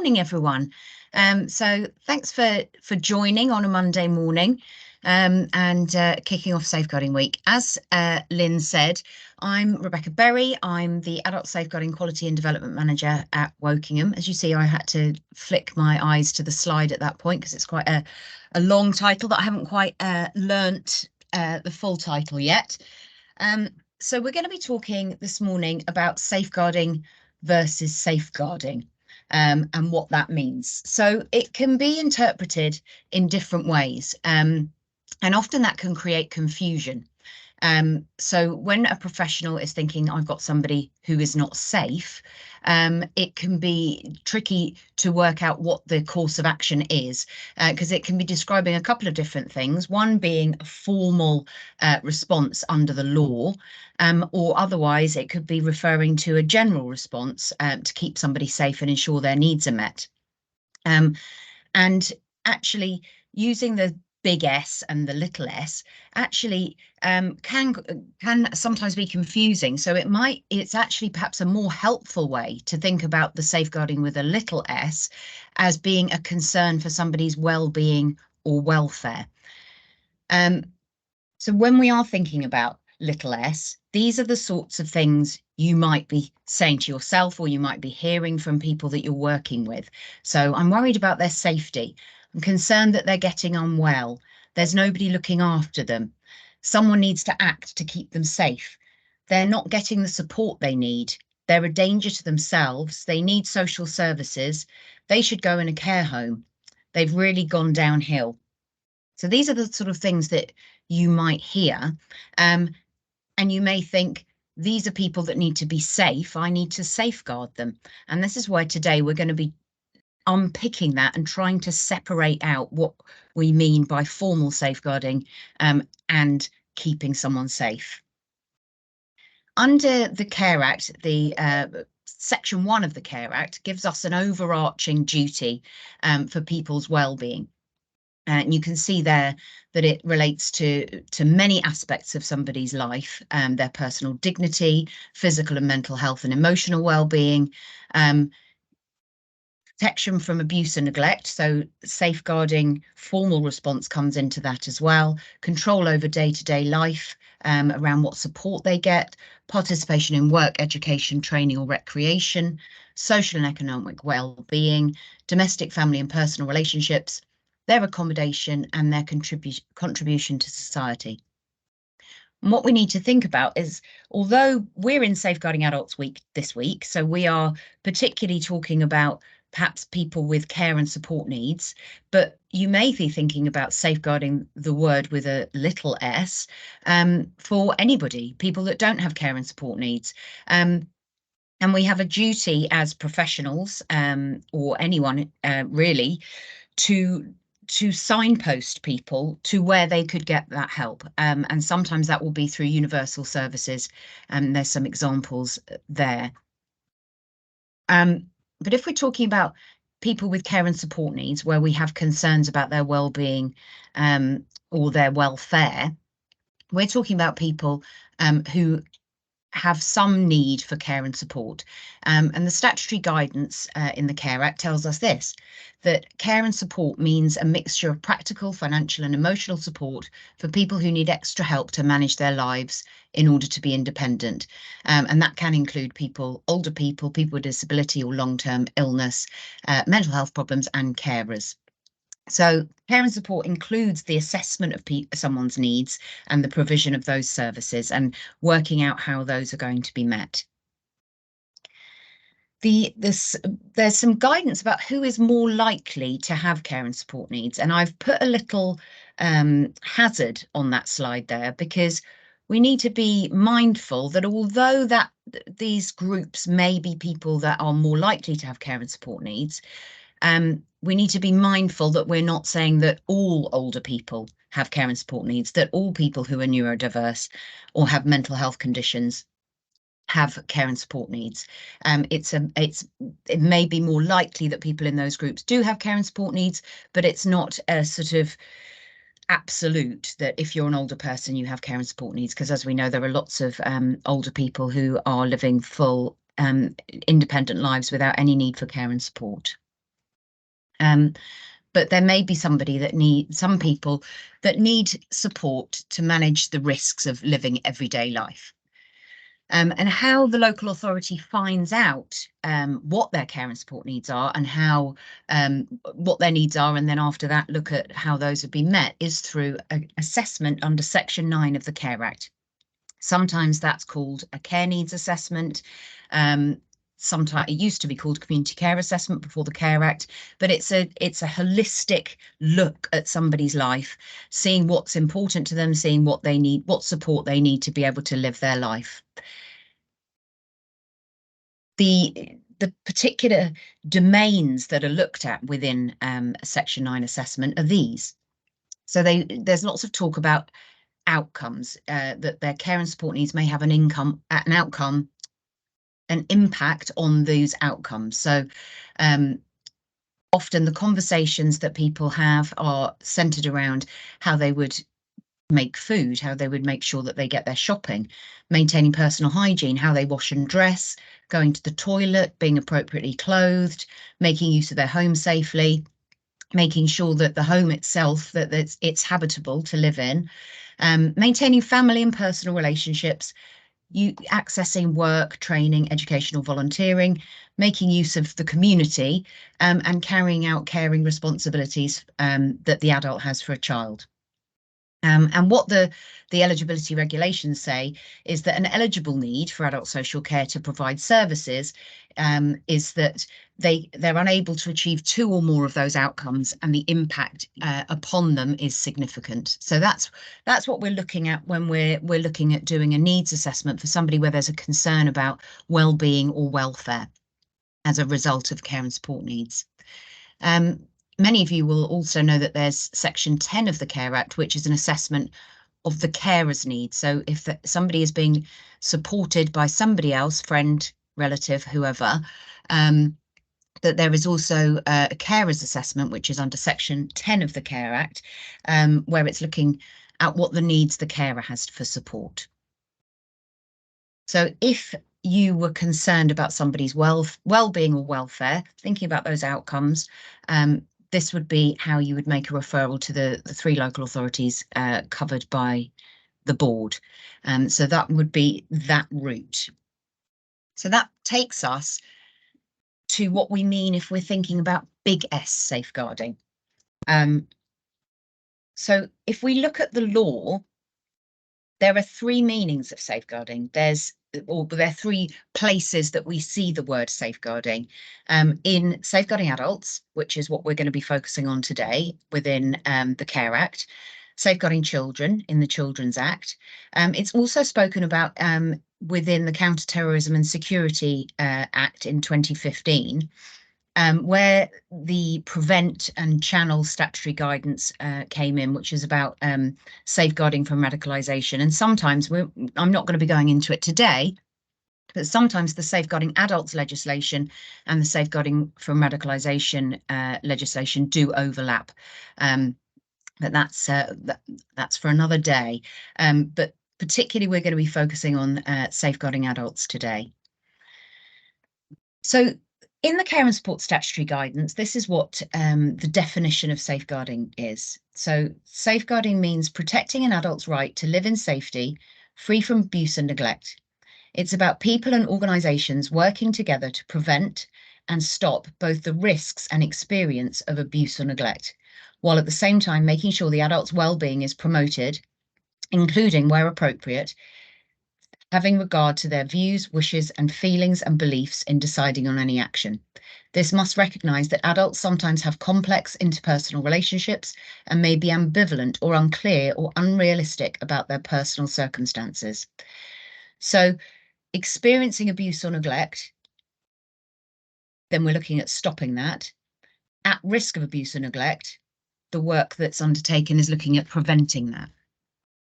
morning, everyone. So thanks for joining on a Monday morning and kicking off Safeguarding Week. As Lynn said, I'm Rebecca Berry. I'm the Adult Safeguarding Quality and Development Manager at Wokingham. As you see, I had to flick my eyes to the slide at that point because it's quite a long title that I haven't quite learnt the full title yet. So we're going to be talking this morning about safeguarding versus safeguarding and what that means. So it can be interpreted in different ways, and often that can create confusion. So when a professional is thinking, I've got somebody who is not safe, it can be tricky to work out what the course of action is, because it can be describing a couple of different things, one being a formal response under the law, or otherwise it could be referring to a general response to keep somebody safe and ensure their needs are met. And actually using the big S and the little s actually can sometimes be confusing. So it's actually perhaps a more helpful way to think about the safeguarding with a little s as being a concern for somebody's well-being or welfare. So when we are thinking about little s, these are the sorts of things you might be saying to yourself, or you might be hearing from people that you're working with. So I'm worried about their safety. I'm concerned that they're getting on well. There's nobody looking after them. Someone needs to act to keep them safe. They're not getting the support they need. They're a danger to themselves. They need social services. They should go in a care home. They've really gone downhill. So these are the sort of things that you might hear. And you may think, these are people that need to be safe. I need to safeguard them. And this is why today we're going to be unpicking that and trying to separate out what we mean by formal safeguarding and keeping someone safe. Under the Care Act, the Section 1 of the Care Act gives us an overarching duty for people's well-being. And you can see there that it relates to many aspects of somebody's life, their personal dignity, physical and mental health and emotional well-being, protection from abuse and neglect, so safeguarding formal response comes into that as well, control over day-to-day life around what support they get, participation in work, education, training or recreation, social and economic well-being, domestic, family and personal relationships, their accommodation and their contribution to society. And what we need to think about is, although we're in Safeguarding Adults Week this week, so we are particularly talking about perhaps people with care and support needs, but you may be thinking about safeguarding the word with a little s for anybody, people that don't have care and support needs. And we have a duty as professionals or anyone really to signpost people to where they could get that help. And sometimes that will be through universal services. There's some examples there. But if we're talking about people with care and support needs, where we have concerns about their well-being or their welfare, we're talking about people who have some need for care and support. And the statutory guidance in the Care Act tells us this, that care and support means a mixture of practical, financial and emotional support for people who need extra help to manage their lives in order to be independent. And that can include people, older people, people with disability or long-term illness, mental health problems and carers. So care and support includes the assessment of someone's needs and the provision of those services and working out how those are going to be met. There's some guidance about who is more likely to have care and support needs, and I've put a little hazard on that slide there because we need to be mindful that although these groups may be people that are more likely to have care and support needs, we need to be mindful that we're not saying that all older people have care and support needs, that all people who are neurodiverse or have mental health conditions have care and support needs. It may be more likely that people in those groups do have care and support needs, but it's not a sort of absolute that if you're an older person you have care and support needs, because as we know there are lots of older people who are living full independent lives without any need for care and support. But there may be some people that need support to manage the risks of living everyday life. And how the local authority finds out what their care and support needs are and how what their needs are, and then after that look at how those have been met, is through an assessment under Section 9 of the Care Act. Sometimes that's called a care needs assessment. Sometimes it used to be called community care assessment before the Care Act, but it's a holistic look at somebody's life, seeing what's important to them, seeing what they need, what support they need to be able to live their life. The particular domains that are looked at within a Section 9 assessment are these. So there's lots of talk about outcomes, that their care and support needs may have an impact on those outcomes. So often the conversations that people have are centered around how they would make food, how they would make sure that they get their shopping, maintaining personal hygiene, how they wash and dress, going to the toilet, being appropriately clothed, making use of their home safely, making sure that the home itself, that it's habitable to live in, maintaining family and personal relationships, accessing work, training, educational volunteering, making use of the community, and carrying out caring responsibilities that the adult has for a child. And what the eligibility regulations say is that an eligible need for adult social care to provide services is that they're unable to achieve two or more of those outcomes, and the impact upon them is significant. So that's what we're looking at when we're looking at doing a needs assessment for somebody where there's a concern about well-being or welfare as a result of care and support needs. Many of you will also know that there's Section 10 of the Care Act, which is an assessment of the carer's needs. So if somebody is being supported by somebody else, friend, relative, whoever, that there is also a carer's assessment, which is under Section 10 of the Care Act, where it's looking at what the needs the carer has for support. So if you were concerned about somebody's well-being or welfare, thinking about those outcomes, this would be how you would make a referral to the three local authorities covered by the board. So that would be that route. So that takes us to what we mean if we're thinking about big S safeguarding. So if we look at the law, there are three meanings of safeguarding. There are three places that we see the word safeguarding. In safeguarding adults, which is what we're going to be focusing on today within the Care Act, safeguarding children in the Children's Act. It's also spoken about within the Counter-Terrorism and Security Act in 2015. Where the prevent and channel statutory guidance came in, which is about safeguarding from radicalisation. And sometimes, I'm not going to be going into it today, but sometimes the safeguarding adults legislation and the safeguarding from radicalisation legislation do overlap. But that's for another day. But particularly, we're going to be focusing on safeguarding adults today. So in the care and support statutory guidance, this is what the definition of safeguarding is. So safeguarding means protecting an adult's right to live in safety, free from abuse and neglect. It's about people and organisations working together to prevent and stop both the risks and experience of abuse or neglect, while at the same time making sure the adult's well-being is promoted, including, where appropriate, having regard to their views, wishes, and feelings and beliefs in deciding on any action. This must recognise that adults sometimes have complex interpersonal relationships and may be ambivalent or unclear or unrealistic about their personal circumstances. So, experiencing abuse or neglect, then we're looking at stopping that. At risk of abuse or neglect, the work that's undertaken is looking at preventing that.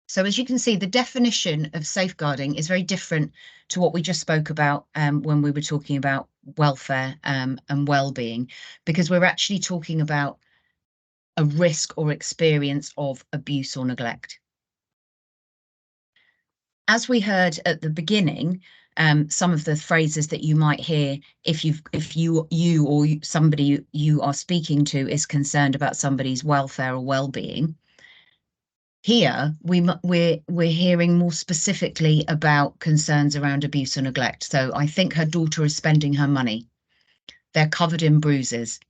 So as you can see, the definition of safeguarding is very different to what we just spoke about when we were talking about welfare and well-being, because we're actually talking about a risk or experience of abuse or neglect. as we heard at the beginning, some of the phrases that you might hear if you or somebody you are speaking to is concerned about somebody's welfare or well-being. Here, we're hearing more specifically about concerns around abuse or neglect. So I think her daughter is spending her money. They're covered in bruises.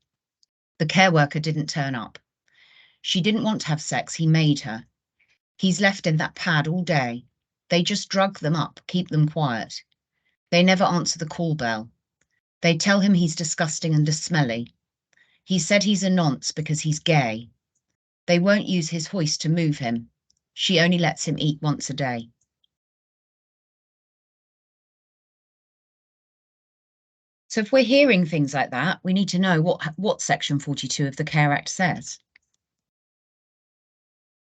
The care worker didn't turn up. She didn't want to have sex. He made her. He's left in that pad all day. They just drug them up, keep them quiet. They never answer the call bell. They tell him he's disgusting and smelly. He said he's a nonce because he's gay. They won't use his hoist to move him. She only lets him eat once a day. So if we're hearing things like that, we need to know what Section 42 of the Care Act says.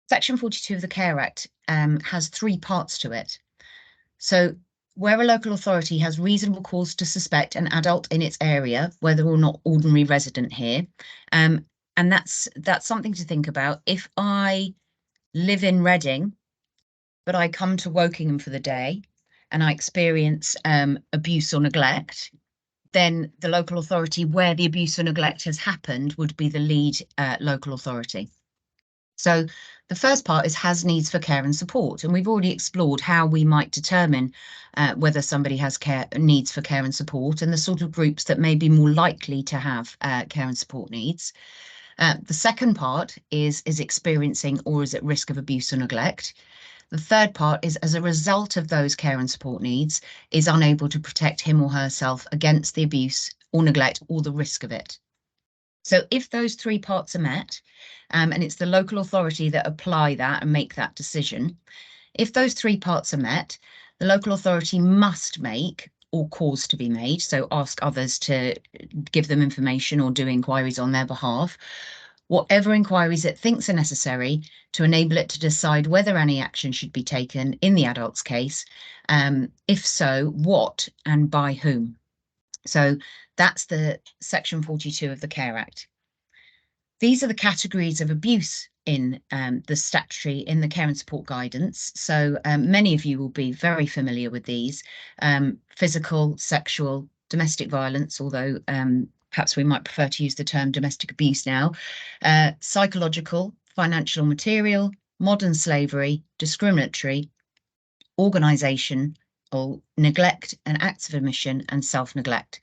Section 42 of the Care Act has three parts to it. So where a local authority has reasonable cause to suspect an adult in its area, whether or not ordinary resident here, and that's something to think about. If I live in Reading, but I come to Wokingham for the day and I experience abuse or neglect, then the local authority where the abuse or neglect has happened would be the lead local authority. So the first part is has needs for care and support, and we've already explored how we might determine whether somebody has needs for care and support and the sort of groups that may be more likely to have care and support needs. The second part is experiencing or is at risk of abuse or neglect. The third part is as a result of those care and support needs is unable to protect him or herself against the abuse or neglect or the risk of it. So if those three parts are met, and it's the local authority that apply that and make that decision, if those three parts are met, the local authority must make or cause to be made, so ask others to give them information or do inquiries on their behalf, whatever inquiries it thinks are necessary to enable it to decide whether any action should be taken in the adult's case, if so, what and by whom. So that's the Section 42 of the Care Act. These are the categories of abuse in the statutory, in the care and support guidance. So many of you will be very familiar with these: physical, sexual, domestic violence, although perhaps we might prefer to use the term domestic abuse now, psychological, financial, material, modern slavery, discriminatory, organisation, or neglect and acts of omission and self-neglect.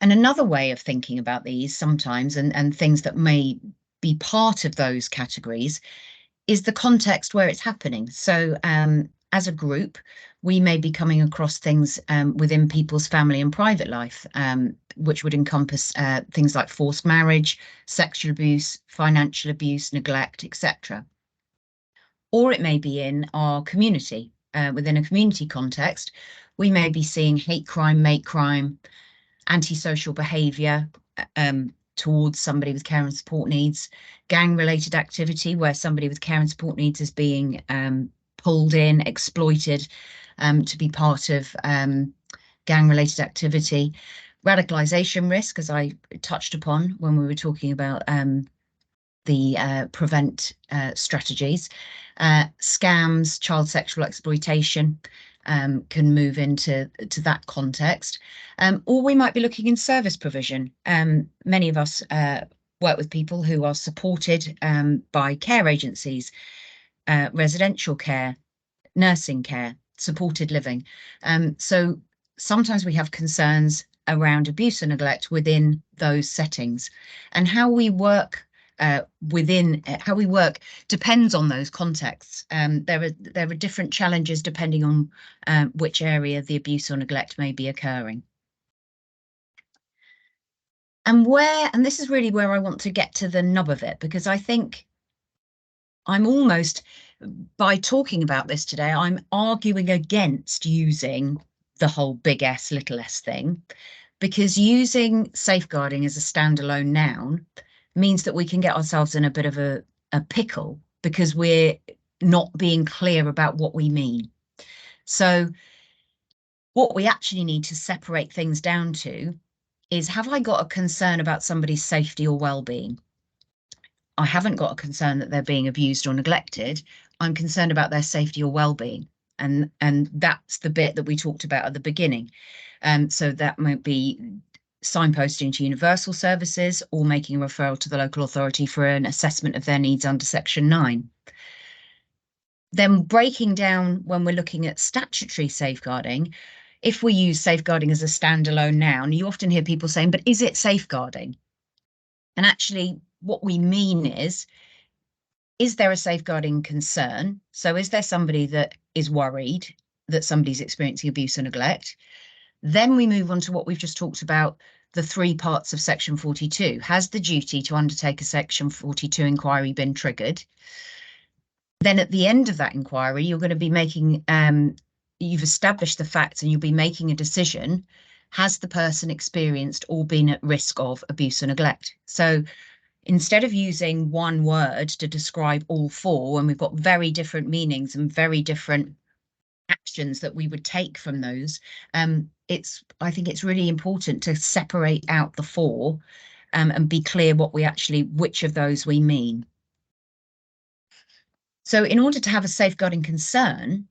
And another way of thinking about these sometimes, and things that may be part of those categories, is the context where it's happening. So as a group, we may be coming across things within people's family and private life, which would encompass things like forced marriage, sexual abuse, financial abuse, neglect, etc. Or it may be in our community. Within a community context, we may be seeing hate crime, mate crime, antisocial behaviour towards somebody with care and support needs, gang-related activity where somebody with care and support needs is being pulled in, exploited to be part of gang-related activity, radicalisation risk, as I touched upon when we were talking about the prevent strategies, scams, child sexual exploitation, can move into that context. Or we might be looking in service provision. Many of us work with people who are supported by care agencies, residential care, nursing care, supported living. So sometimes we have concerns around abuse and neglect within those settings, and how we work how we work depends on those contexts. There are different challenges depending on which area the abuse or neglect may be occurring. And this is really where I want to get to the nub of it, because I think I'm almost, by talking about this today, I'm arguing against using the whole big S, little s thing, because using safeguarding as a standalone noun means that we can get ourselves in a bit of a pickle because we're not being clear about what we mean. So what we actually need to separate things down to is, have I got a concern about somebody's safety or well-being? I haven't got a concern that they're being abused or neglected. I'm concerned about their safety or well-being. and that's the bit that we talked about at the beginning. So that might be signposting to universal services or making a referral to the local authority for an assessment of their needs under Section 9. Then breaking down when we're looking at statutory safeguarding, if we use safeguarding as a standalone noun, you often hear people saying, but is it safeguarding? And actually what we mean is there a safeguarding concern? So is there somebody that is worried that somebody's experiencing abuse or neglect? Then we move on to what we've just talked about, the three parts of Section 42. Has the duty to undertake a Section 42 inquiry been triggered? Then at the end of that inquiry, you're going to be making, you've established the facts and you'll be making a decision. Has the person experienced or been at risk of abuse or neglect? So instead of using one word to describe all four, when we've got very different meanings and very different actions that we would take from those, I think it's really important to separate out the four, and be clear which of those we mean. So in order to have a safeguarding concern,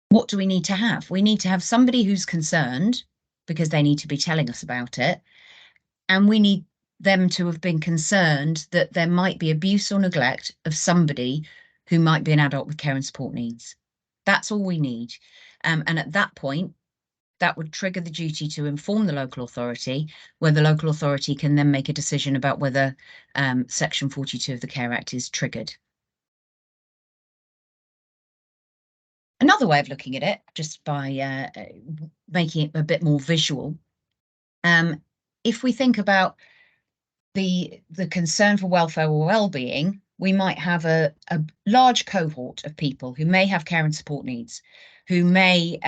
what do we need to have? We need to have somebody who's concerned because they need to be telling us about it. And we need them to have been concerned that there might be abuse or neglect of somebody who might be an adult with care and support needs. That's all we need. And at that point, that would trigger the duty to inform the local authority, where the local authority can then make a decision about whether Section 42 of the Care Act is triggered. Another way of looking at it, just by making it a bit more visual, if we think about the concern for welfare or well-being, we might have a large cohort of people who may have care and support needs, who may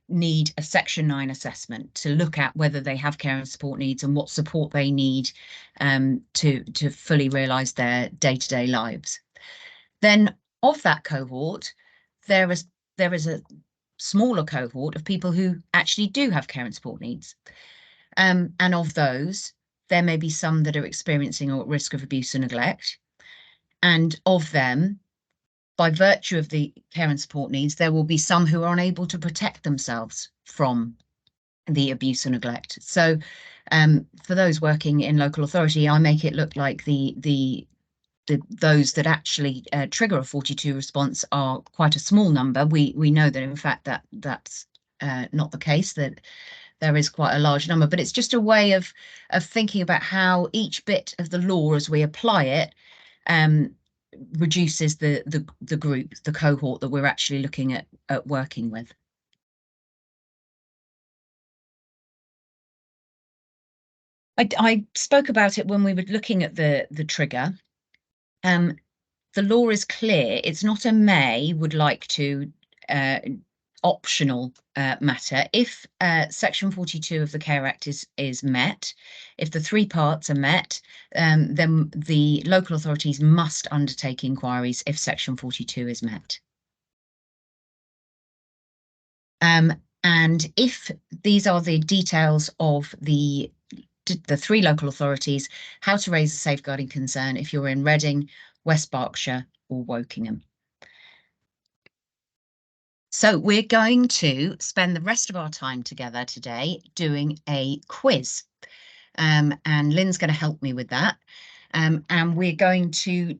need a Section 9 assessment to look at whether they have care and support needs and what support they need to fully realise their day-to-day lives. Then of that cohort, there is a smaller cohort of people who actually do have care and support needs. And of those, there may be some that are experiencing or at risk of abuse and neglect. And of them, by virtue of the care and support needs, there will be some who are unable to protect themselves from the abuse and neglect. So for those working in local authority, I make it look like those that actually trigger a 42 response are quite a small number. We know that in fact that's not the case, that there is quite a large number, but it's just a way of thinking about how each bit of the law as we apply it reduces the group, the cohort that we're actually looking at working with. I spoke about it when we were looking at the trigger. The law is clear. It's not a may would like to optional matter. If Section 42 of the Care Act is met, if the three parts are met, then the local authorities must undertake inquiries if Section 42 is met. And if these are the details of the three local authorities, how to raise a safeguarding concern if you're in Reading, West Berkshire or Wokingham. So we're going to spend the rest of our time together today doing a quiz. And Lynn's going to help me with that. And we're going to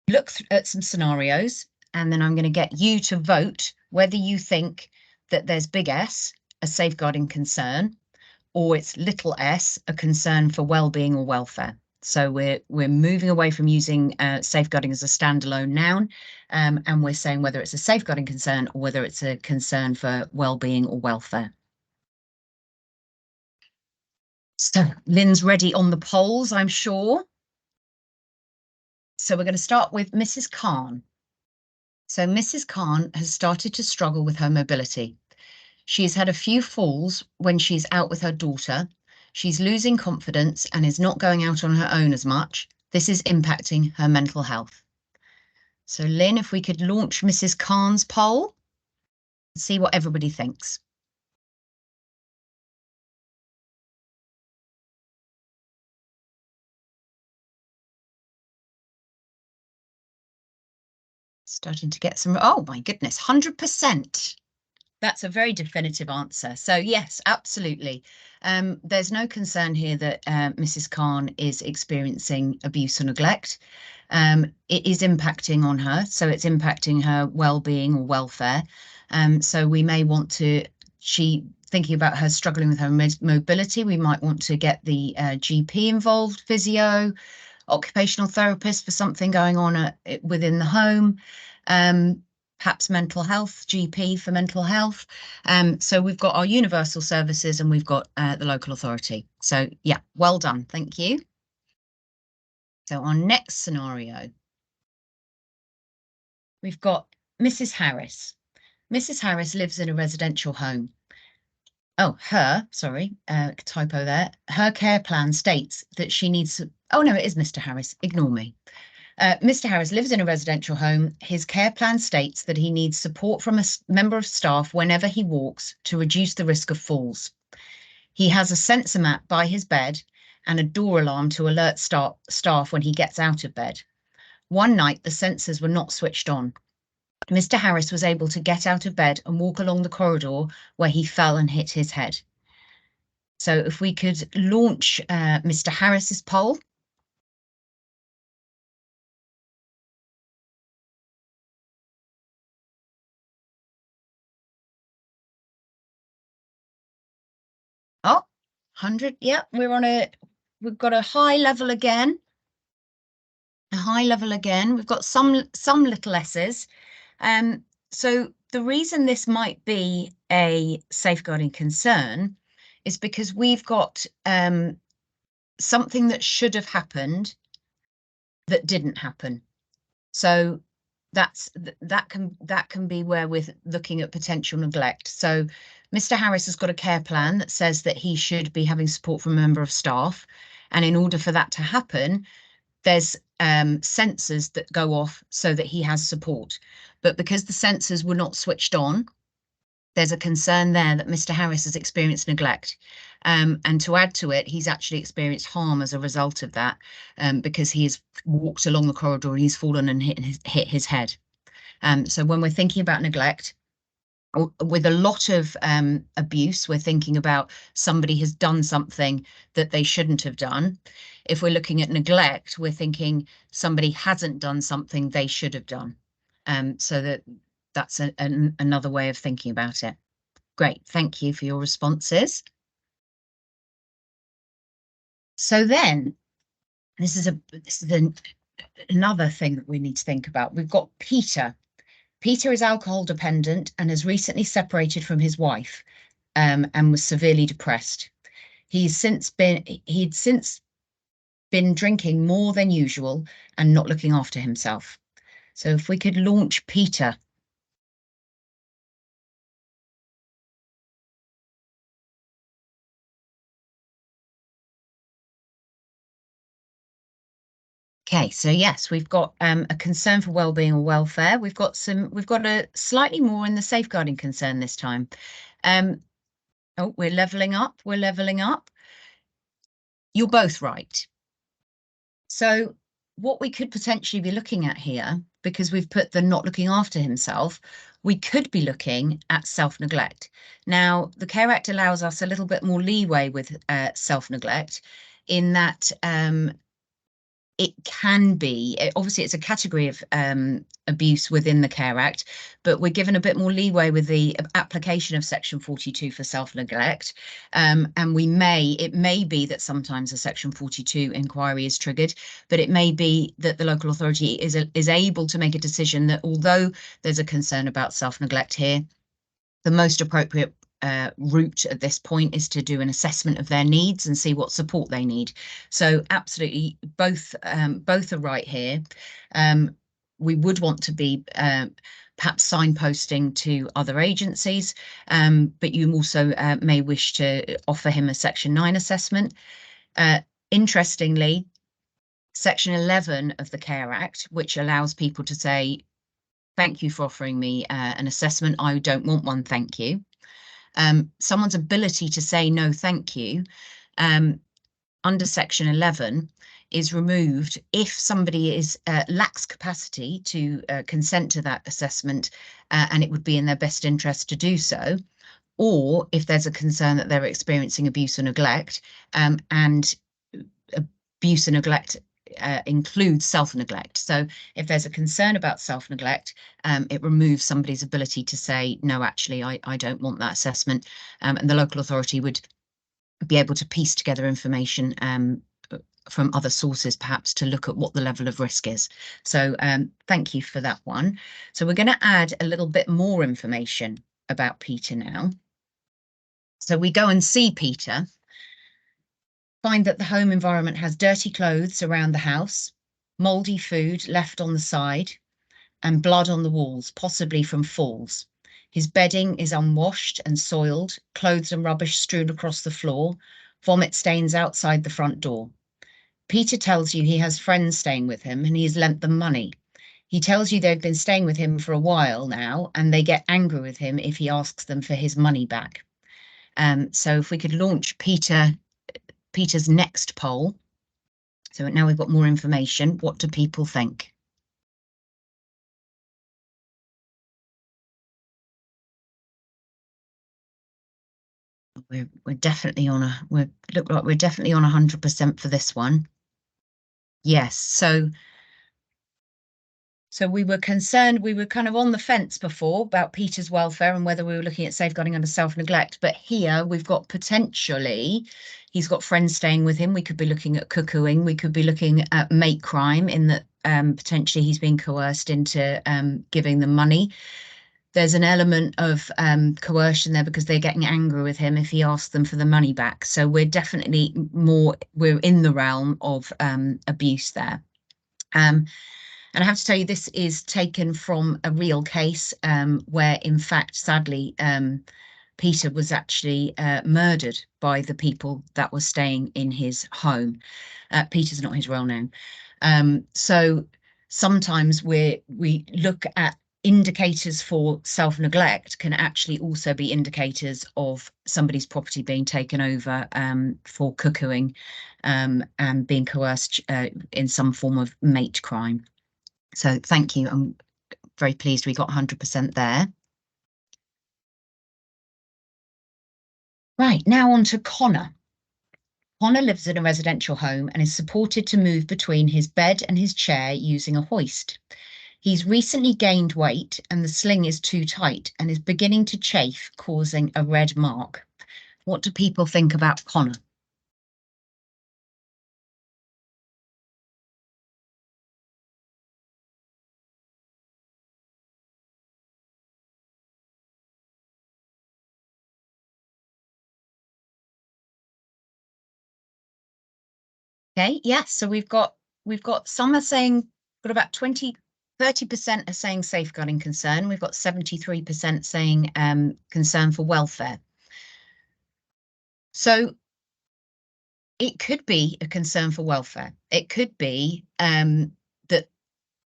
look at some scenarios, and then I'm going to get you to vote whether you think that there's big S, a safeguarding concern, or it's little s, a concern for well-being or welfare. So we're moving away from using safeguarding as a standalone noun, and we're saying whether it's a safeguarding concern or whether it's a concern for well-being or welfare. So Lynn's ready on the polls, I'm sure. So we're going to start with Mrs. Khan. So Mrs. Khan has started to struggle with her mobility. She's had a few falls when she's out with her daughter. She's losing confidence and is not going out on her own as much. This is impacting her mental health. So Lynn, if we could launch Mrs. Khan's poll, see what everybody thinks. Starting to get some, oh my goodness, 100%. That's a very definitive answer. So yes, absolutely. There's no concern here that Mrs. Khan is experiencing abuse or neglect. It is impacting on her, so it's impacting her well-being or welfare. So we may want to, thinking about her struggling with her mobility, we might want to get the GP involved, physio, occupational therapist for something going on within the home. Perhaps mental health, GP for mental health. So we've got our universal services and we've got the local authority. So yeah, well done, thank you. So our next scenario, we've got Mrs. Harris. Mrs. Harris lives in a residential home. Oh, sorry, typo there. Her care plan states that she needs, oh no, it is Mr. Harris, ignore me. Mr. Harris lives in a residential home. His care plan states that he needs support from a member of staff whenever he walks to reduce the risk of falls. He has a sensor mat by his bed and a door alarm to alert staff when he gets out of bed. One night, the sensors were not switched on. Mr. Harris was able to get out of bed and walk along the corridor where he fell and hit his head. So if we could launch Mr. Harris's poll. Oh, 100. Yeah, we've got a high level again. A high level again. We've got some little S's. So the reason this might be a safeguarding concern is because we've got something that should have happened that didn't happen. So that can be where we're looking at potential neglect. So Mr. Harris has got a care plan that says that he should be having support from a member of staff, and in order for that to happen, there's sensors that go off so that he has support. But because the sensors were not switched on, there's a concern there that Mr. Harris has experienced neglect. And to add to it, he's actually experienced harm as a result of that, because he has walked along the corridor and he's fallen and hit his head. So when we're thinking about neglect, with a lot of abuse, we're thinking about somebody has done something that they shouldn't have done. If we're looking at neglect, we're thinking somebody hasn't done something they should have done. So that's another way of thinking about it. Great, thank you for your responses. So then, this is another thing that we need to think about. We've got Peter. Peter is alcohol dependent and has recently separated from his wife, and was severely depressed. He'd since been drinking more than usual and not looking after himself. So if we could launch Peter. Okay, so yes, we've got a concern for well-being or welfare. We've got a slightly more in the safeguarding concern this time. Oh, we're leveling up. We're leveling up. You're both right. So what we could potentially be looking at here, because we've put the not looking after himself, we could be looking at self-neglect. Now, the Care Act allows us a little bit more leeway with self-neglect in that it can be, obviously it's a category of abuse within the Care Act, but we're given a bit more leeway with the application of Section 42 for self-neglect. And it may be that sometimes a Section 42 inquiry is triggered, but it may be that the local authority is able to make a decision that although there's a concern about self-neglect here, the most appropriate route at this point is to do an assessment of their needs and see what support they need. So absolutely, both are right here. We would want to be perhaps signposting to other agencies, but you also may wish to offer him a Section 9 assessment. Interestingly, Section 11 of the Care Act, which allows people to say, thank you for offering me an assessment, I don't want one, thank you. Someone's ability to say no, thank you under Section 11 is removed if somebody lacks capacity to consent to that assessment, and it would be in their best interest to do so, or if there's a concern that they're experiencing abuse or neglect, and abuse and neglect includes self-neglect. So if there's a concern about self-neglect, it removes somebody's ability to say, no, actually, I don't want that assessment. And the local authority would be able to piece together information from other sources, perhaps, to look at what the level of risk is. So thank you for that one. So we're going to add a little bit more information about Peter now. So we go and see Peter, find that the home environment has dirty clothes around the house, mouldy food left on the side, and blood on the walls, possibly from falls. His bedding is unwashed and soiled, clothes and rubbish strewn across the floor, vomit stains outside the front door. Peter tells you he has friends staying with him and he has lent them money. He tells you they've been staying with him for a while now and they get angry with him if he asks them for his money back. So if we could launch Peter's next poll. So now we've got more information. What do people think? We're definitely on we look like we're definitely on 100% for this one. Yes, so we were concerned, we were kind of on the fence before about Peter's welfare and whether we were looking at safeguarding under self-neglect, but here we've got potentially, he's got friends staying with him, we could be looking at cuckooing, we could be looking at mate crime in that potentially he's being coerced into giving them money. There's an element of coercion there because they're getting angry with him if he asks them for the money back. So we're definitely we're in the realm of abuse there. And I have to tell you, this is taken from a real case where, in fact, sadly, Peter was actually murdered by the people that were staying in his home. Peter's not his real name. So sometimes we look at indicators for self-neglect can actually also be indicators of somebody's property being taken over for cuckooing and being coerced in some form of mate crime. So thank you. I'm very pleased we got 100% there. Right, now on to Connor. Connor lives in a residential home and is supported to move between his bed and his chair using a hoist. He's recently gained weight and the sling is too tight and is beginning to chafe, causing a red mark. What do people think about Connor? Okay, yes, so we've got some are saying, got about 30% are saying safeguarding concern. We've got 73% saying concern for welfare. So it could be a concern for welfare. It could be that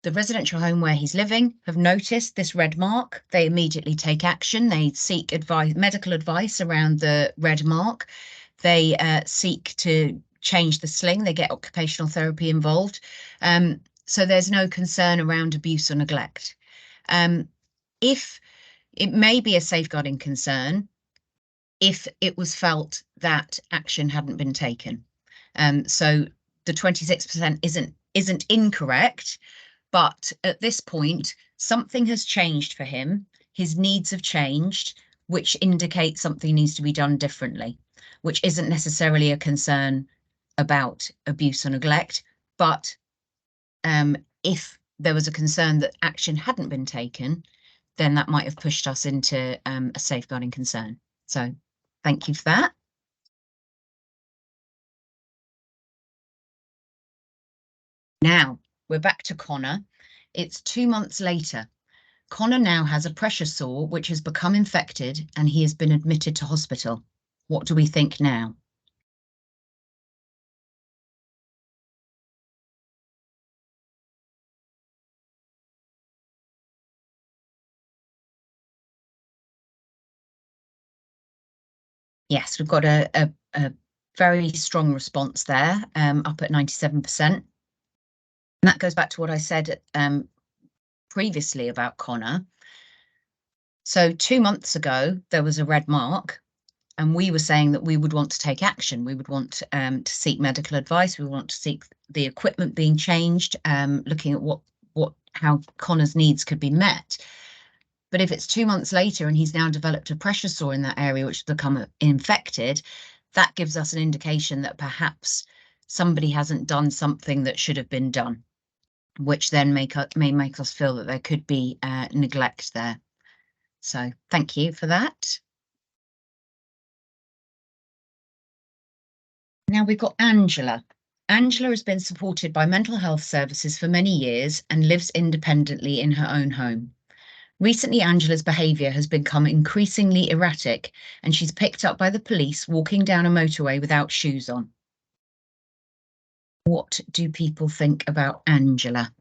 the residential home where he's living have noticed this red mark. They immediately take action. They seek advice, medical advice around the red mark. They seek to change the sling. They get occupational therapy involved. So there's no concern around abuse or neglect. If it may be a safeguarding concern, if it was felt that action hadn't been taken. So the 26% isn't incorrect, but at this point, something has changed for him. His needs have changed, which indicates something needs to be done differently, which isn't necessarily a concern about abuse or neglect, but if there was a concern that action hadn't been taken, then that might have pushed us into a safeguarding concern. So thank you for that. Now we're back to Connor. It's 2 months later. Connor now has a pressure sore which has become infected and he has been admitted to hospital. What do we think now? Yes, we've got a very strong response there, up at 97%. And that goes back to what I said previously about Connor. So 2 months ago, there was a red mark, and we were saying that we would want to take action. We would want to seek medical advice. We want to seek the equipment being changed, looking at how Connor's needs could be met. But if it's 2 months later and he's now developed a pressure sore in that area which has become infected, that gives us an indication that perhaps somebody hasn't done something that should have been done, which then may make us feel that there could be neglect there. So thank you for that. Now we've got Angela. Angela has been supported by mental health services for many years and lives independently in her own home. Recently, Angela's behaviour has become increasingly erratic, and she's picked up by the police walking down a motorway without shoes on. What do people think about Angela?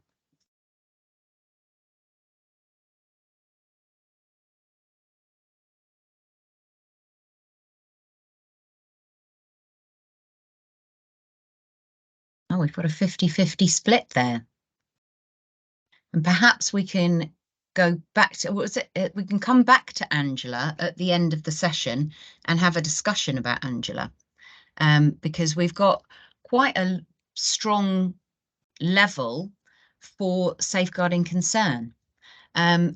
Oh, we've got a 50-50 split there. And perhaps we can go back to, what was it? We can come back to Angela at the end of the session and have a discussion about Angela, because we've got quite a strong level for safeguarding concern. And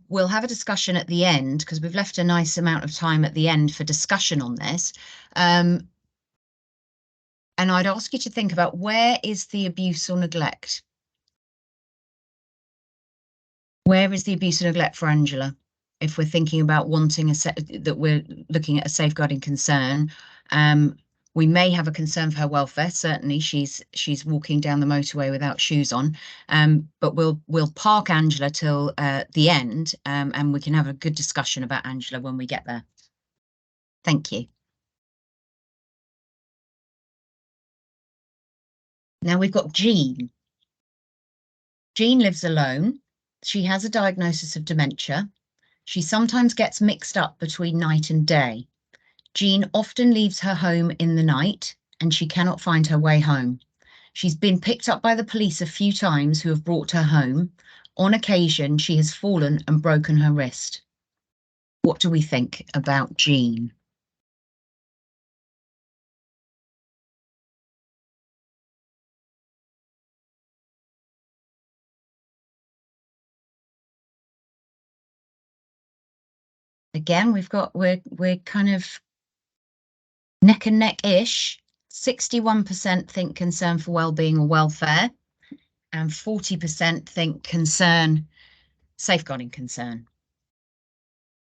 we'll have a discussion at the end, because we've left a nice amount of time at the end for discussion on this. And I'd ask you to think about, where is the abuse or neglect? Where is the abuse or neglect for Angela? If we're thinking about wanting that we're looking at a safeguarding concern, we may have a concern for her welfare. Certainly, she's walking down the motorway without shoes on. But we'll park Angela till the end, and we can have a good discussion about Angela when we get there. Thank you. Now we've got Jean. Jean lives alone. She has a diagnosis of dementia. She sometimes gets mixed up between night and day. Jean often leaves her home in the night, and she cannot find her way home. She's been picked up by the police a few times, who have brought her home. On occasion, she has fallen and broken her wrist. What do we think about Jean? Again, we're kind of neck and neck-ish. 61% think concern for well-being or welfare, and 40% think safeguarding concern.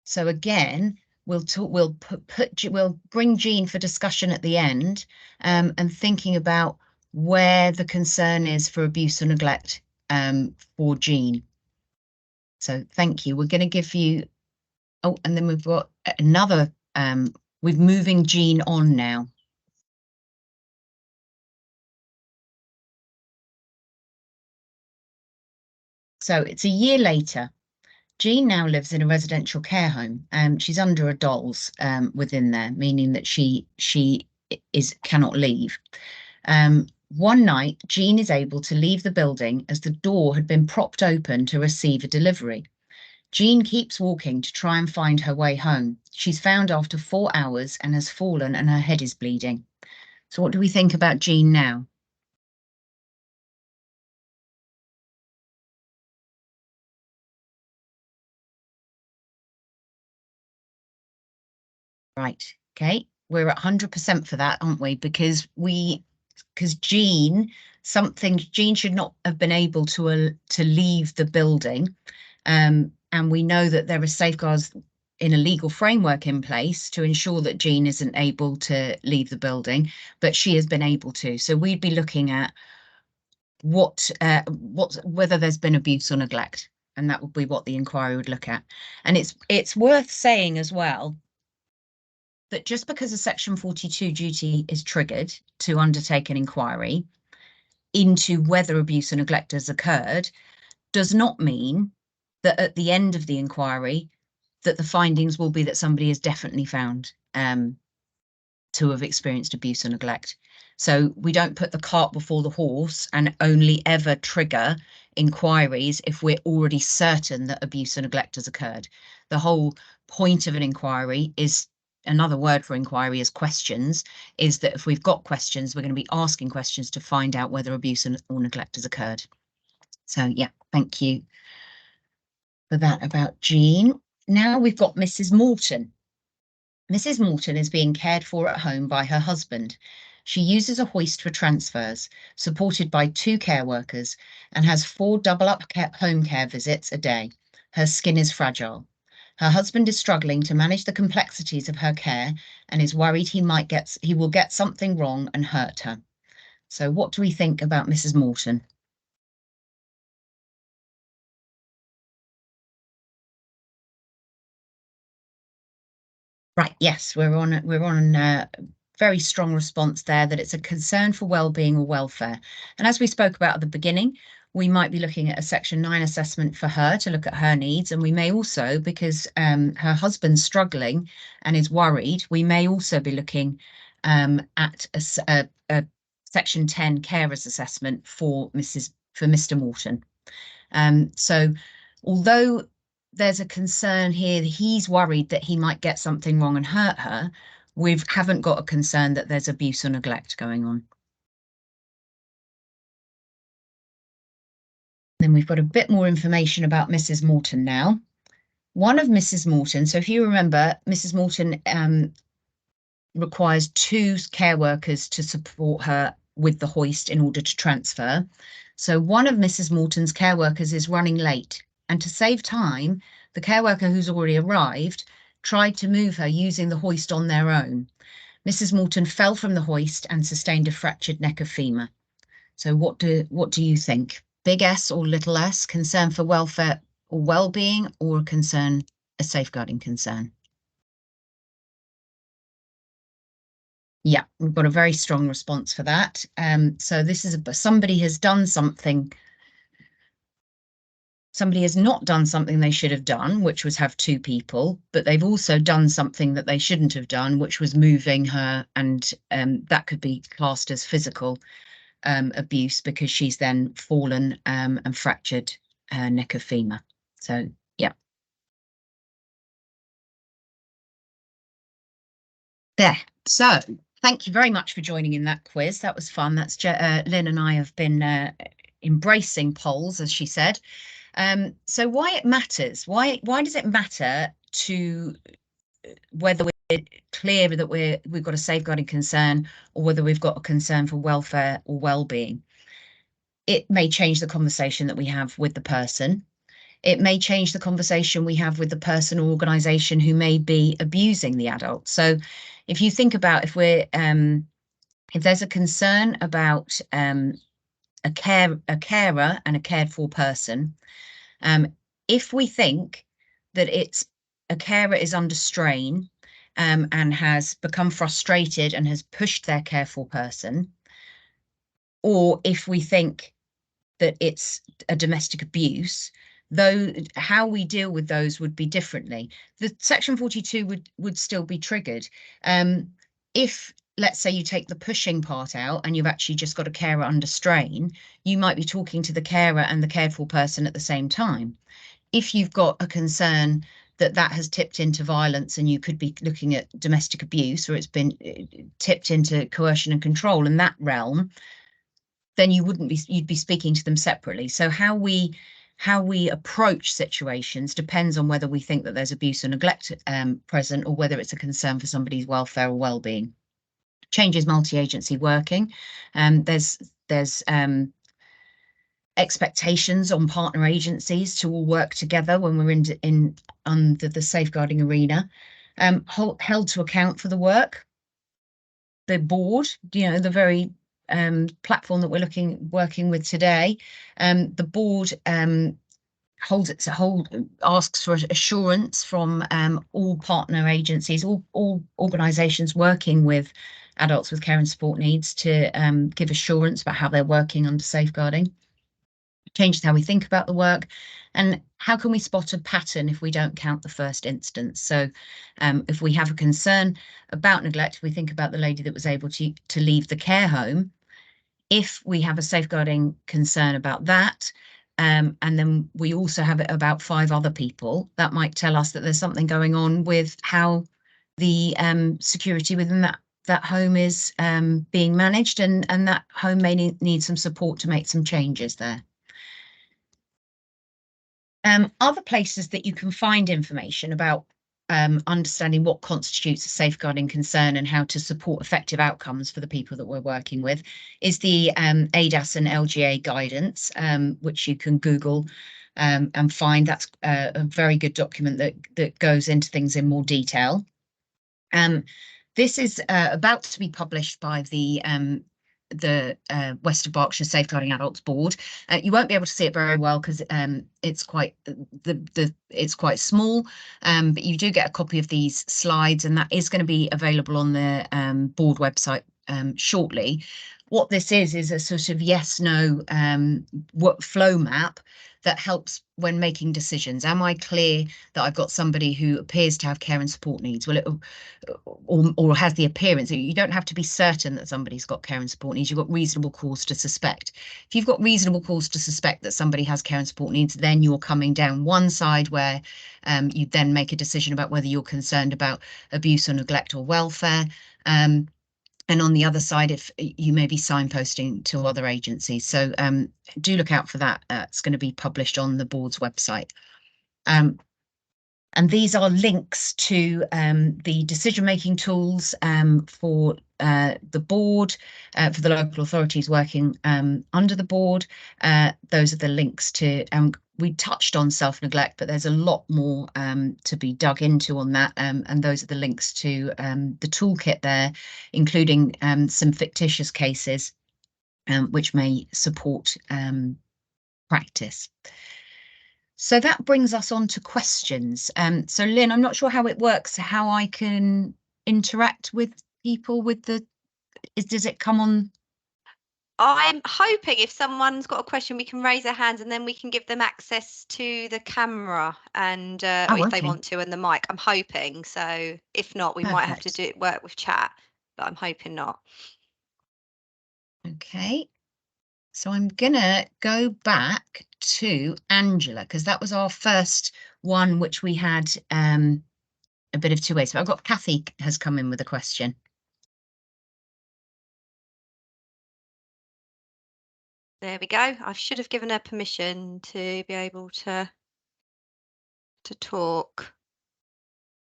So again, we'll bring Jean for discussion at the end, and thinking about where the concern is for abuse or neglect for Jean. So thank you. We're going to give you, oh, and then we've got another, we're moving Jean on now. So it's a year later. Jean now lives in a residential care home. She's under a dolls within there, meaning that she cannot leave. One night, Jean is able to leave the building as the door had been propped open to receive a delivery. Jean keeps walking to try and find her way home. She's found after 4 hours and has fallen, and her head is bleeding. So what do we think about Jean now? Right, okay, we're at 100% for that, aren't we? Because Jean should not have been able to leave the building, and we know that there are safeguards in a legal framework in place to ensure that Jean isn't able to leave the building, but she has been able to. So we'd be looking at whether there's been abuse or neglect, and that would be what the inquiry would look at. And it's worth saying as well that just because a Section 42 duty is triggered to undertake an inquiry into whether abuse or neglect has occurred, does not mean that at the end of the inquiry that the findings will be that somebody is definitely found to have experienced abuse or neglect. So we don't put the cart before the horse and only ever trigger inquiries if we're already certain that abuse or neglect has occurred. The whole point of an inquiry is, another word for inquiry is questions, is that if we've got questions, we're going to be asking questions to find out whether abuse or neglect has occurred. So yeah, thank you for that about Jean. Now we've got Mrs. Morton. Mrs. Morton is being cared for at home by her husband. She uses a hoist for transfers, supported by 2 care workers, and has 4 double-up home care visits a day. Her skin is fragile. Her husband is struggling to manage the complexities of her care and is worried he will get something wrong and hurt her. So what do we think about Mrs. Morton? Right, yes, we're on a very strong response there, that it's a concern for well-being or welfare. And as we spoke about at the beginning, we might be looking at a Section 9 assessment for her to look at her needs. And we may also, because her husband's struggling and is worried, we may also be looking at a Section 10 carers assessment for Mr. Morton. So although there's a concern here that he's worried that he might get something wrong and hurt her, we haven't got a concern that there's abuse or neglect going on. Then we've got a bit more information about Mrs. Morton now. One of Mrs. Morton, so if you remember, Mrs. Morton requires 2 care workers to support her with the hoist in order to transfer. So one of Mrs. Morton's care workers is running late, and to save time, the care worker who's already arrived tried to move her using the hoist on their own. Mrs. Morton fell from the hoist and sustained a fractured neck of femur. So what do you think? Big S or little s, concern for welfare or well-being, or a safeguarding concern? Yeah, we've got a very strong response for that. So this is somebody has done something. Somebody has not done something they should have done, which was have 2 people, but they've also done something that they shouldn't have done, which was moving her, and that could be classed as physical abuse, because she's then fallen and fractured her neck of femur. So yeah. There. So thank you very much for joining in that quiz. That was fun. That's Lynn and I have been embracing polls, as she said. So why it matters? Why does it matter to whether we're clear that we've got a safeguarding concern, or whether we've got a concern for welfare or well-being? It may change the conversation that we have with the person. It may change the conversation we have with the person or organisation who may be abusing the adult. So if you think about, if there's a concern about a carer and a cared for person, if we think that a carer is under strain and has become frustrated and has pushed their care for person, or if we think that it's a domestic abuse, though how we deal with those would be differently. The Section 42 would still be triggered. If, let's say, you take the pushing part out and you've actually just got a carer under strain, you might be talking to the carer and the cared for person at the same time. If you've got a concern that has tipped into violence and you could be looking at domestic abuse, or it's been tipped into coercion and control in that realm, then you'd be speaking to them separately. So how we approach situations depends on whether we think that there's abuse or neglect present, or whether it's a concern for somebody's welfare or well-being. Changes multi-agency working. There's expectations on partner agencies to all work together when we're under the safeguarding arena. Held to account for the work. The board, the very platform that we're working with today, the board asks for assurance from all partner agencies, all organisations working with adults with care and support needs, to give assurance about how they're working under safeguarding. changes how we think about the work, and how can we spot a pattern if we don't count the first instance. So if we have a concern about neglect, we think about the lady that was able to leave the care home. If we have a safeguarding concern about that, and then we also have it about 5 other people, that might tell us that there's something going on with how the security within that home is being managed, and that home may need some support to make some changes there. Other places that you can find information about understanding what constitutes a safeguarding concern and how to support effective outcomes for the people that we're working with is the ADAS and LGA guidance, which you can Google and find. That's a very good document that goes into things in more detail. This is about to be published by the West of Berkshire Safeguarding Adults Board. You won't be able to see it very well because it's quite it's quite small, but you do get a copy of these slides, and that is going to be available on the board website shortly. What this is a sort of yes/no flow map that helps when making decisions. Am I clear that I've got somebody who appears to have care and support needs? Well, or has the appearance. You don't have to be certain that somebody's got care and support needs. You've got reasonable cause to suspect. If you've got reasonable cause to suspect that somebody has care and support needs, then you're coming down one side where you then make a decision about whether you're concerned about abuse or neglect or welfare. And on the other side, if you may be signposting to other agencies. So do look out for that. It's going to be published on the board's website. And these are links to the decision-making tools for the board, for the local authorities working under the board. Those are the links to, we touched on self-neglect, but there's a lot more to be dug into on that. And those are the links to the toolkit there, including some fictitious cases, which may support practice. So that brings us on to questions. So Lynn, I'm not sure how it works, how I can interact with people with does it come on? I'm hoping if someone's got a question, we can raise their hands and then we can give them access to the camera and or if they want to, and the mic. I'm hoping. So if not, we might have to work with chat, but I'm hoping not. Okay. So I'm gonna go back to Angela, because that was our first one, which we had a bit of two ways. So I've got Kathy has come in with a question. There we go. I should have given her permission to be able to talk.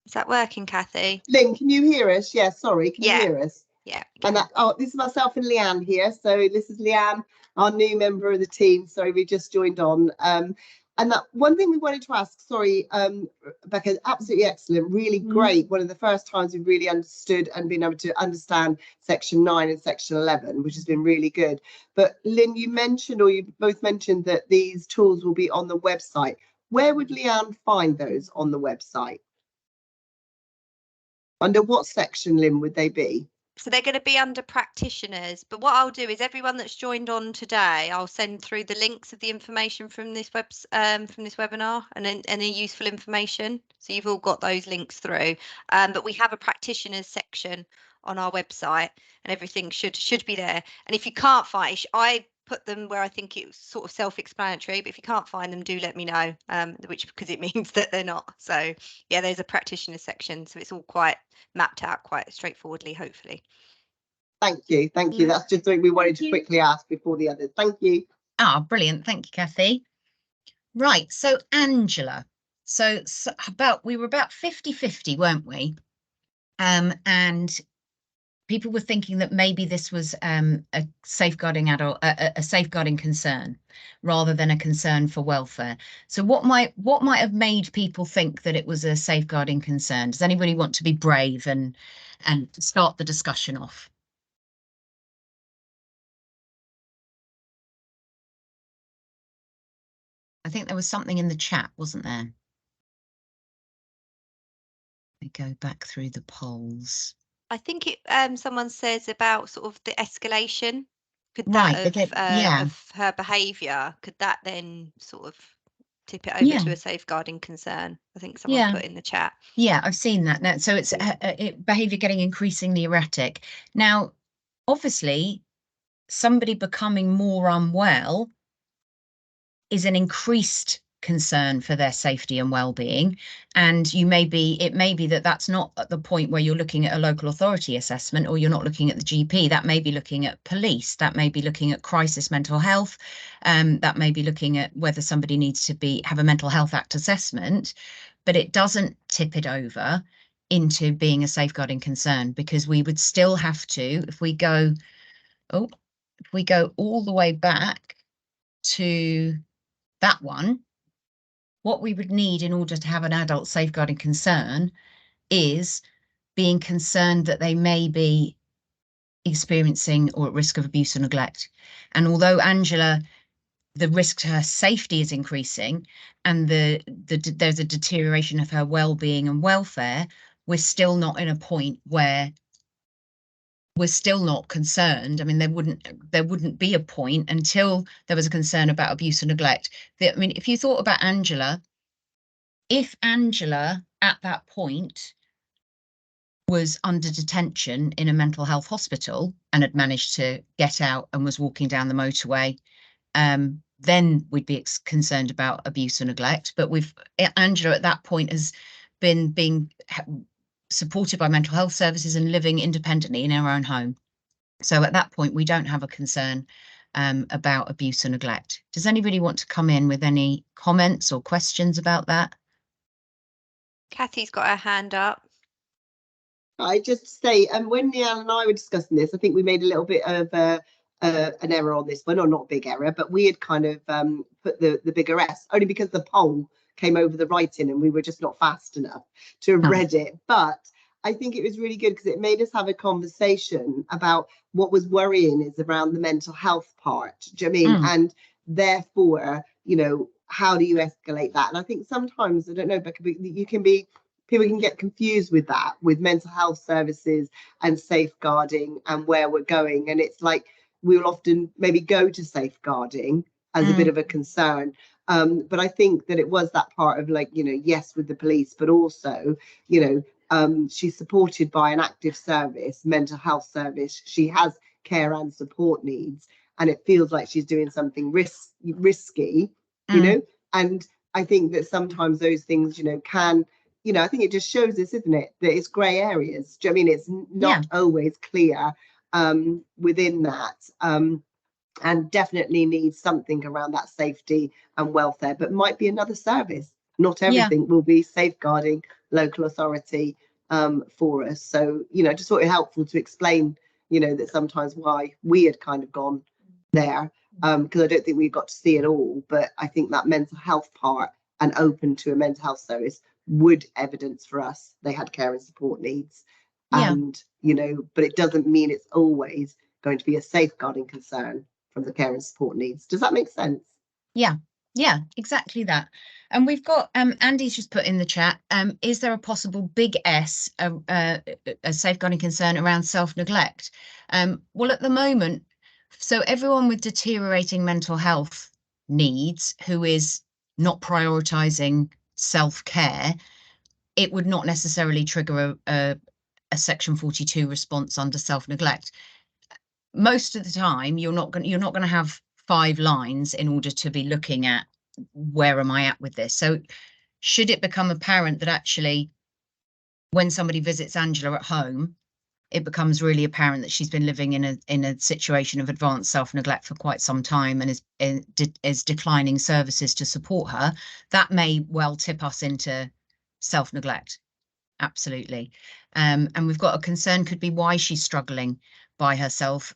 Is that working, Kathy? Lynn, can you hear us? Yeah, sorry, can you hear us? Yeah. And this is myself and Leanne here. So this is Leanne, our new member of the team. Sorry, we just joined on. And that one thing we wanted to ask, sorry, Becca, absolutely excellent, really great. One of the first times we've really understood and been able to understand section 9 and section 11, which has been really good. But Lynn, you mentioned, or you both mentioned, that these tools will be on the website. Where would Leanne find those on the website? Under what section, Lynn, would they be? So they're going to be under practitioners, but what I'll do is everyone that's joined on today, I'll send through the links of the information from this webinar and any useful information. So you've all got those links through. But we have a practitioners section on our website, and everything should be there. And if you can't find, I put them where I think it's sort of self-explanatory, but if you can't find them, do let me know, because it means that they're not. So yeah, there's a practitioner section, so it's all quite mapped out quite straightforwardly, hopefully. Thank you. That's just something we wanted to quickly ask before the others. Thank you. Brilliant. Thank you, Kathy. Right, so Angela, so we were about 50-50, weren't we? And people were thinking that maybe this was a safeguarding a safeguarding concern rather than a concern for welfare. So what might have made people think that it was a safeguarding concern? Does anybody want to be brave and start the discussion off? I think there was something in the chat, wasn't there? We go back through the polls. I think someone says about sort of the escalation Could that Right, yeah, of her behaviour, could that then sort of tip it over yeah, to a safeguarding concern? I think someone yeah, put in the chat. yeah, I've seen that now. So it's behavior getting increasingly erratic. Now, obviously, somebody becoming more unwell is an increased concern for their safety and well-being, and it may be that that's not at the point where you're looking at a local authority assessment, or you're not looking at the GP. That may be looking at police, that may be looking at crisis mental health, that may be looking at whether somebody needs to have a Mental Health Act assessment, but it doesn't tip it over into being a safeguarding concern, because we would still have to, if we go all the way back to that one, what we would need in order to have an adult safeguarding concern is being concerned that they may be experiencing or at risk of abuse or neglect. And although Angela, the risk to her safety is increasing, and there's a deterioration of her well-being and welfare, we're still not in a point where we're still not concerned. I mean, there wouldn't be a point until there was a concern about abuse and neglect. I mean, if you thought about Angela, if Angela at that point was under detention in a mental health hospital and had managed to get out and was walking down the motorway, then we'd be concerned about abuse or neglect. But Angela at that point has been being supported by mental health services and living independently in her own home. So at that point, we don't have a concern about abuse or neglect. Does anybody want to come in with any comments or questions about that? Kathy's got her hand up. I just say, and when Leanne and I were discussing this, I think we made a little bit of an error on this one, or not a big error, but we had kind of put the bigger S, only because the poll came over the writing and we were just not fast enough to have read it. But I think it was really good because it made us have a conversation about what was worrying is around the mental health part. Do you know what I mean? And therefore, you know, how do you escalate that? And I think sometimes, I don't know, Becca, people can get confused with that, with mental health services and safeguarding and where we're going. And it's like, we'll often maybe go to safeguarding as a bit of a concern. But I think that it was that part of, like, you know, yes, with the police, but also, you know, she's supported by an active service, mental health service. She has care and support needs, and it feels like she's doing something risky, you know. And I think that sometimes those things, you know, can, you know, I think it just shows us, isn't it, that it's grey areas. Do you know what I mean? It's not always clear within that, and definitely needs something around that safety and welfare, but might be another service. Not everything will be safeguarding local authority for us. So, you know, just thought it helpful to explain, you know, that sometimes why we had kind of gone there, because I don't think we got to see it all. But I think that mental health part and open to a mental health service would evidence for us they had care and support needs. And, you know, but it doesn't mean it's always going to be a safeguarding concern from the care and support needs. Does that make sense? Yeah, exactly that. And we've got Andy's just put in the chat, is there a possible big S, a safeguarding concern around self-neglect? Well, at the moment, so everyone with deteriorating mental health needs who is not prioritizing self-care, it would not necessarily trigger a Section 42 response under self-neglect. Most of the time, you're not going to have 5 lines in order to be looking at where am I at with this. So should it become apparent that actually when somebody visits Angela at home, it becomes really apparent that she's been living in a situation of advanced self-neglect for quite some time and is declining services to support her, that may well tip us into self-neglect. Absolutely. And we've got a concern could be why she's struggling by herself,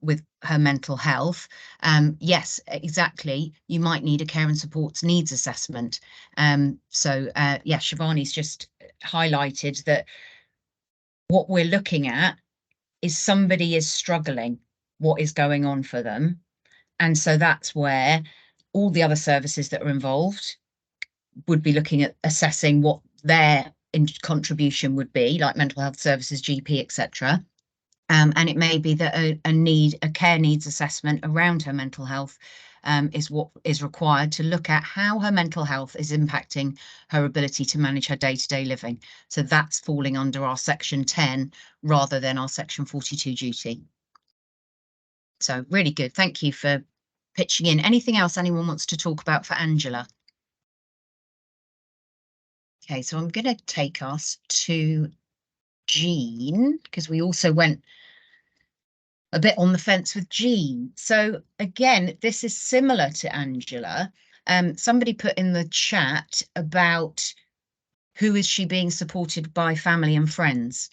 with her mental health. Yes, exactly. You might need a care and supports needs assessment. So yeah, Shivani's just highlighted that what we're looking at is somebody is struggling, what is going on for them. And so that's where all the other services that are involved would be looking at assessing what their contribution would be, like mental health services, GP, etc. And it may be that a care needs assessment around her mental health is what is required to look at how her mental health is impacting her ability to manage her day-to-day living. So that's falling under our section 10 rather than our section 42 duty. So really good. Thank you for pitching in. Anything else anyone wants to talk about for Angela? Okay, so I'm going to take us to Jean, because we also went a bit on the fence with Jean. So again, this is similar to Angela. Somebody put in the chat about who is she being supported by, family and friends.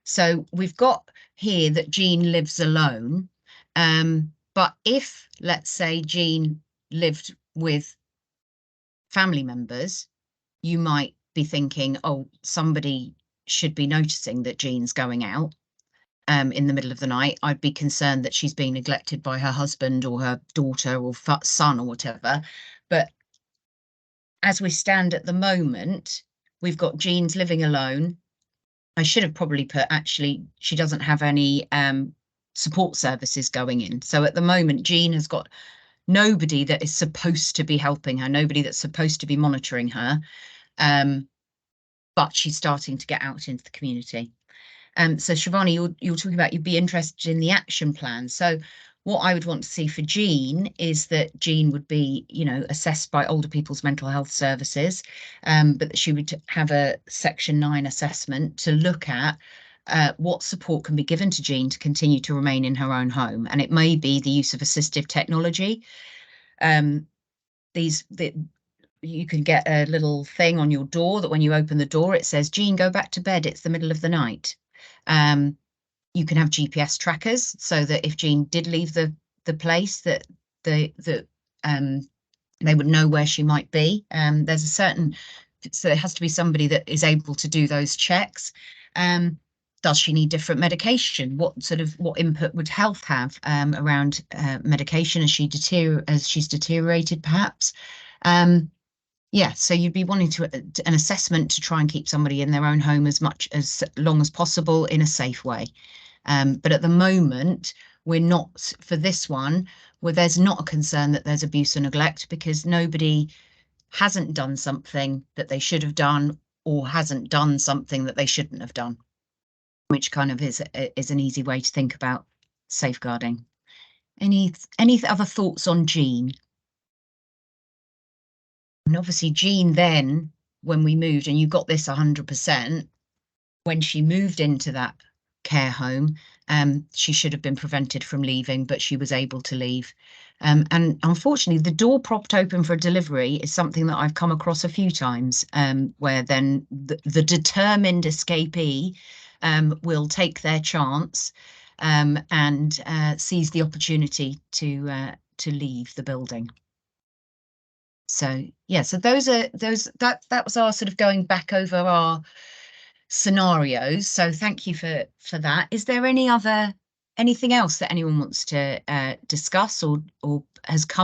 So we've got here that Jean lives alone. But if, let's say, Jean lived with family members, you might be thinking, oh, somebody should be noticing that Jean's going out in the middle of the night. I'd be concerned that she's being neglected by her husband or her daughter or son or whatever. But as we stand at the moment, we've got Jean's living alone. I should have probably put, actually, she doesn't have any support services going in. So at the moment, Jean has got nobody that is supposed to be helping her, nobody that's supposed to be monitoring her. But she's starting to get out into the community. So Shivani, you're talking about you'd be interested in the action plan. So what I would want to see for Jean is that Jean would be, you know, assessed by older people's mental health services, but that she would have a Section 9 assessment to look at what support can be given to Jean to continue to remain in her own home. And it may be the use of assistive technology. You can get a little thing on your door that when you open the door, it says, Jean, go back to bed. It's the middle of the night. You can have GPS trackers so that if Jean did leave the place, that they would know where she might be. There's a certain, so it has to be somebody that is able to do those checks. Does she need different medication? What input would health have around medication as she's deteriorated, perhaps? Yeah, so you'd be wanting an assessment to try and keep somebody in their own home as long as possible in a safe way. But at the moment, we're not, for this one, where there's not a concern that there's abuse or neglect, because nobody hasn't done something that they should have done or hasn't done something that they shouldn't have done, which kind of is an easy way to think about safeguarding. Any other thoughts on Jean? And obviously Jean then, when we moved, and you got this 100%, when she moved into that care home, she should have been prevented from leaving, but she was able to leave. And unfortunately, the door propped open for a delivery is something that I've come across a few times, where then the determined escapee will take their chance and seize the opportunity to leave the building. So yeah, so that was our sort of going back over our scenarios. So thank you for that. Is there anything else that anyone wants to discuss or has come